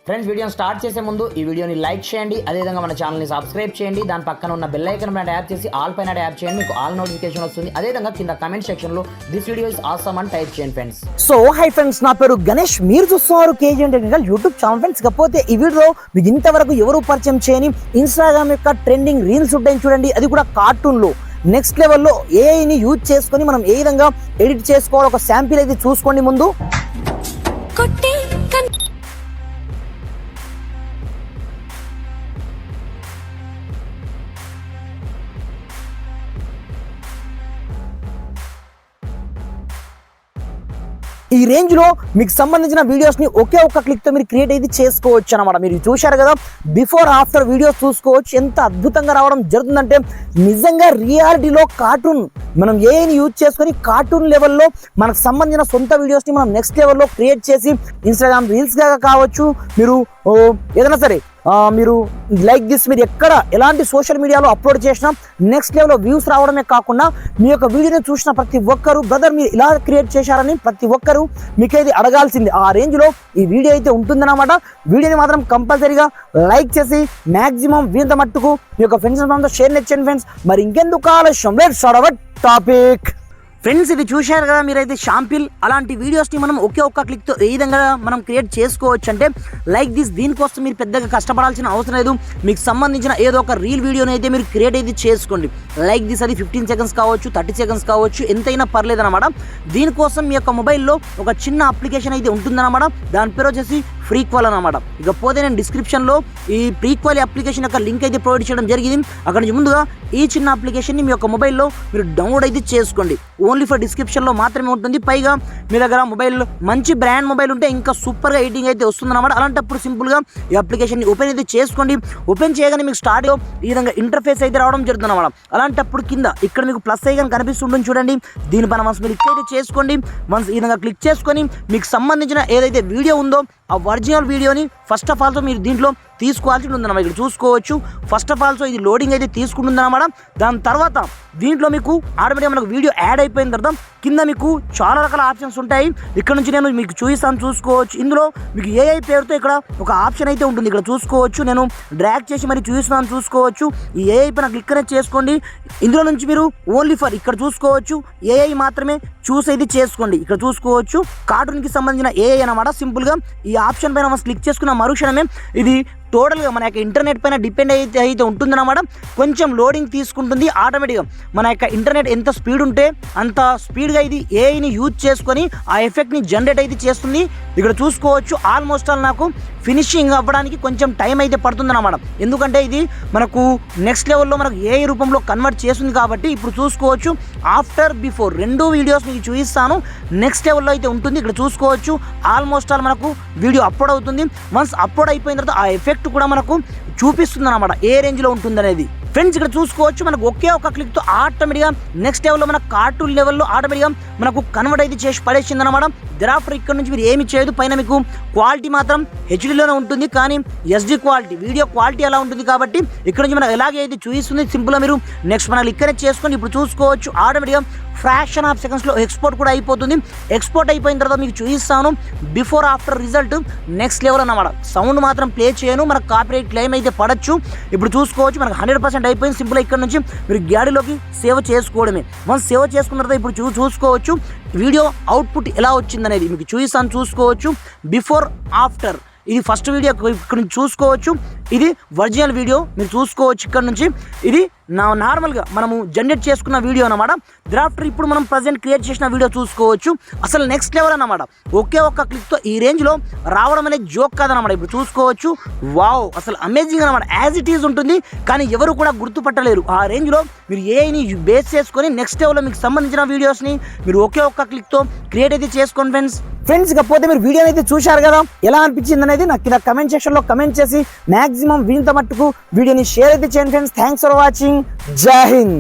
Friends వీడియోని start చేసే ముందు ఈ వీడియోని లైక్ చేయండి, అదేవిధంగా మన ఛానల్ని సబ్స్క్రైబ్ చేయండి, దాని పక్కన ఉన్న బెల్ ఐకాన్ పైన ట్యాప్ చేసి ఆల్ పైన ట్యాప్ చేయండి, మీకు ఆల్ నోటిఫికేషన్ వస్తుంది. అదేవిధంగా కింద కమెంట్ సెక్షన్లో దిస్ వీడియో ఇస్ ఆసమ్ అని టైప్ చేయండి ఫ్రెండ్స్. సో హై ఫ్రెండ్స్, నా పేరు గణేష్, మీరు చూస్తున్నారు KG technical YouTube channel. Friends కాకపోతే ఈ వీడియోలో మీకు ఇంతవరకు ఎవరు పరిచయం చేయని ఇన్స్టాగ్రామ్ యొక్క ట్రెండింగ్ రీల్స్ ఉంటాయి చూడండి, అది కూడా కార్టూన్లో నెక్స్ట్ లెవెల్లో ఏఐని యూజ్ చేసుకొని మనం ఏ విధంగా ఎడిట్ చేసుకోవాలో ఒక శాంపిల్ అయితే చూసుకోండి. ముందు ఈ రేంజ్ లో మీకు సంబంధించిన వీడియోస్ ని ఒకే ఒక్క క్లిక్ తో మీరు క్రియేట్ అయితే చేసుకోవచ్చు అన్నమాట. మీరు చూశారు కదా, బిఫోర్ ఆఫ్టర్ వీడియోస్ చూసుకోవచ్చు, ఎంత అద్భుతంగా రావడం జరుగుతుందంటే నిజంగా రియాలిటీలో కార్టూన్ మనం ఏఐని యూజ్ చేసుకొని కార్టూన్ లెవెల్లో మనకు సంబంధించిన సొంత వీడియోస్ ని మనం నెక్స్ట్ లెవెల్లో క్రియేట్ చేసి ఇన్స్టాగ్రామ్ రీల్స్ గా కావచ్చు, మీరు ఏదైనా సరే మీరు లైక్ దిస్ మీరు ఎక్కడ ఎలాంటి సోషల్ మీడియాలో అప్లోడ్ చేసినా నెక్స్ట్ లెవెల్లో వ్యూస్ రావడమే కాకుండా మీ యొక్క వీడియోని చూసిన ప్రతి ఒక్కరు బ్రదర్ మీరు ఇలా క్రియేట్ చేశారని ప్రతి ఒక్కరు మీకైతే అడగాల్సింది ఆ రేంజ్లో ఈ వీడియో అయితే ఉంటుందన్నమాట. వీడియోని మాత్రం కంపల్సరీగా లైక్ చేసి మ్యాక్సిమం వీంత మట్టుకు మీ యొక్క ఫ్రెండ్స్ అంతా షేర్ చేయండి ఫ్రెండ్స్. మరి ఇంకెందుకు ఆలస్యం, let's start our topic. Friends ఇది చూశారు కదా మీరైతే షాంపిల్, అలాంటి వీడియోస్ని మనం ఒకే ఒక్క క్లిక్తో ఏ విధంగా మనం క్రియేట్ చేసుకోవచ్చు అంటే లైక్ దిస్. దీనికోసం మీరు పెద్దగా కష్టపడాల్సిన అవసరం లేదు, మీకు సంబంధించిన ఏదో ఒక రీల్ వీడియోని అయితే మీరు క్రియేట్ అయితే చేసుకోండి. లైక్ దిస్ అది 15 సెకండ్స్ కావచ్చు, 30 సెకండ్స్ కావచ్చు, ఎంతైనా పర్లేదు అనమాట. దీనికోసం మీ యొక్క మొబైల్లో ఒక చిన్న అప్లికేషన్ అయితే ఉంటుందన్నమాట, దాని పేరు వచ్చేసి ఫ్రీక్వల్ అనమాట. ఇకపోతే నేను డిస్క్రిప్షన్లో ఈ ఫ్రీక్వల్ అప్లికేషన్ యొక్క లింక్ అయితే ప్రొవైడ్ చేయడం జరిగింది. అక్కడ నుంచి ముందుగా ఈ చిన్న అప్లికేషన్ని మీ యొక్క మొబైల్లో మీరు డౌన్లోడ్ అయితే చేసుకోండి. ఓన్లీ ఫర్ డిస్క్రిప్షన్లో మాత్రమే ఉంటుంది. పైగా మీ దగ్గర మొబైల్ మంచి బ్రాండ్ మొబైల్ ఉంటే ఇంకా సూపర్గా ఎడిటింగ్ అయితే వస్తుందన్నమాట. అలాంటప్పుడు సింపుల్గా ఈ అప్లికేషన్ని ఓపెన్ అయితే చేసుకోండి. ఓపెన్ చేయగానే మీకు స్టార్ట్ ఈ విధంగా ఇంటర్ఫేస్ అయితే రావడం జరుగుతుంది అన్నమాట. అలాంటప్పుడు కింద ఇక్కడ మీకు ప్లస్ ఐకాన్ కనిపిస్తుంటుంది చూడండి, దీనిపైన వన్స్ మీరు క్లిక్ అయితే చేసుకోండి. వన్స్ ఈ విధంగా క్లిక్ చేసుకొని మీకు సంబంధించిన ఏదైతే వీడియో ఉందో ఆ ఒరిజినల్ వీడియోని ఫస్ట్ ఆఫ్ ఆల్సో మీరు దీంట్లో తీసుకోవాల్సి ఉందన్నమాట. ఇక్కడ చూసుకోవచ్చు ఫస్ట్ ఆఫ్ ఆల్సో ఇది లోడింగ్ అయితే తీసుకుంటుందన్నమాట. దాని తర్వాత దీంట్లో మీకు ఆటోమేటిక్గా మనకు వీడియో యాడ్ అయిపోయిన తర్వాత కింద మీకు చాలా రకాల ఆప్షన్స్ ఉంటాయి. ఇక్కడ నుంచి నేను మీకు చూపిస్తాను, చూసుకోవచ్చు. ఇందులో మీకు ఏఐ పేరుతో ఇక్కడ ఒక ఆప్షన్ అయితే ఉంటుంది, ఇక్కడ చూసుకోవచ్చు. నేను డ్రాగ్ చేసి మరి చూపిస్తున్నాను, చూసుకోవచ్చు. ఈ ఏఐ పైన క్లిక్ అనేది చేసుకోండి. ఇందులో నుంచి మీరు ఓన్లీ ఫర్ ఇక్కడ చూసుకోవచ్చు ఏఐ మాత్రమే చూస్ అయితే చేసుకోండి. ఇక్కడ చూసుకోవచ్చు కార్టూన్కి సంబంధించిన ఏఐ అనమాట. సింపుల్గా ఈ ఆప్షన్ పైన మనం క్లిక్ చేసుకున్న మరుక్షణమే ఇది టోటల్గా మన యొక్క ఇంటర్నెట్ పైన డిపెండ్ అయితే ఉంటుందన్నమాట. కొంచెం లోడింగ్ తీసుకుంటుంది ఆటోమేటిక్గా. మన యొక్క ఇంటర్నెట్ ఎంత స్పీడ్ ఉంటే అంత స్పీడ్గా ఇది ఏఐని యూజ్ చేసుకొని ఆ ఎఫెక్ట్ని జనరేట్ అయితే చేస్తుంది. ఇక్కడ చూసుకోవచ్చు ఆల్మోస్ట్ ఆల్ నాకు ఫినిషింగ్ అవ్వడానికి కొంచెం టైం అయితే పడుతుందన్నమాట. ఎందుకంటే ఇది మనకు నెక్స్ట్ లెవెల్లో మనకు ఏఐ రూపంలో కన్వర్ట్ చేస్తుంది కాబట్టి. ఇప్పుడు చూసుకోవచ్చు ఆఫ్టర్ బిఫోర్ రెండు వీడియోస్ మీకు చూపిస్తాను, నెక్స్ట్ లెవెల్లో అయితే ఉంటుంది. ఇక్కడ చూసుకోవచ్చు ఆల్మోస్ట్ ఆల్ మనకు వీడియో అప్లోడ్ అవుతుంది. వన్స్ అప్లోడ్ అయిపోయిన తర్వాత ఆ ఎఫెక్ట్ కూడా మనకు చూపిస్తుంది అన్నమాట ఏ రేంజ్లో ఉంటుందనేది. ఫ్రెండ్స్ ఇక్కడ చూసుకోవచ్చు మనకు ఒకే ఒక క్లిక్తో ఆటోమేటిక్గా నెక్స్ట్ లెవెల్లో మన కార్టూన్ లెవెల్లో ఆటోమేటిక్గా మనకు కన్వర్ట్ అయితే చేసి పడేసింది అనమాట. దరాఫ్టర్ ఇక్కడ నుంచి మీరు ఏమి చేయదు. పైన మీకు క్వాలిటీ మాత్రం హెచ్డీలోనే ఉంటుంది, కానీ ఎస్డి క్వాలిటీ వీడియో క్వాలిటీ అలా ఉంటుంది కాబట్టి ఇక్కడ నుంచి మనకు ఎలాగే అయితే చూపిస్తుంది. సింపుల్గా మీరు నెక్స్ట్ మనకు ఇక్కడ చేసుకోండి. ఇప్పుడు చూసుకోవచ్చు ఆటోమేటిక్గా ఫ్రాక్షన్ ఆఫ్ సెకండ్స్లో ఎక్స్పోర్ట్ కూడా అయిపోతుంది. ఎక్స్పోర్ట్ అయిపోయిన తర్వాత మీకు చూపిస్తాను before after result next level అన్నమాట. సౌండ్ మాత్రం ప్లే చేయను, మనకు కాపీరైట్ క్లెయిమ్ అయితే పడచ్చు. ఇప్పుడు చూసుకోవచ్చు మనకు 100% అయిపోయింది. సింపుల్గా ఇక్కడ నుంచి మీరు గ్యాడీలోకి సేవ్ చేసుకోవడమే. మనం సేవ్ చేసుకున్న తర్వాత ఇప్పుడు చూసుకోవచ్చు వీడియో అవుట్పుట్ ఎలా వచ్చిందనేది మీకు చూపిస్తాను, చూసుకోవచ్చు బిఫోర్ ఆఫ్టర్. ఇది ఫస్ట్ వీడియో ఇక్కడ నుంచి చూసుకోవచ్చు, ఇది ఒరిజినల్ వీడియో మీరు చూసుకోవచ్చు. ఇక్కడ నుంచి ఇది నార్మల్గా మనము జనరేట్ చేసుకున్న వీడియో అన్నమాట. డ్రాఫ్టర్ ఇప్పుడు మనం ప్రజెంట్ క్రియేట్ చేసిన వీడియో చూసుకోవచ్చు. అసలు నెక్స్ట్ లెవెల్ అన్నమాట. ఒకే ఒక్క క్లిక్తో ఈ రేంజ్లో రావడం అనేది జోక్ కాదన్నమాట. ఇప్పుడు చూసుకోవచ్చు వావ్, అసలు అమేజింగ్ అనమాట. యాజ్ ఇట్ ఈజ్ ఉంటుంది, కానీ ఎవరు కూడా గుర్తుపట్టలేరు. ఆ రేంజ్లో మీరు ఏఐని బేస్ చేసుకొని నెక్స్ట్ లెవెల్లో మీకు సంబంధించిన వీడియోస్ని మీరు ఒకే ఒక్క క్లిక్తో క్రియేట్ అయితే చేసుకోండి ఫ్రెండ్స్. ఇకపోతే మీరు వీడియోని అయితే చూశారు కదా, ఎలా అనిపించింది అనేది నాకు కింద కమెంట్ సెక్షన్లో కమెంట్ చేసి మ్యాక్సిమం వీంత మట్టుకు వీడియోని షేర్ అయితే చేయండి ఫ్రెండ్స్. Thanks for watching. జై హింద్.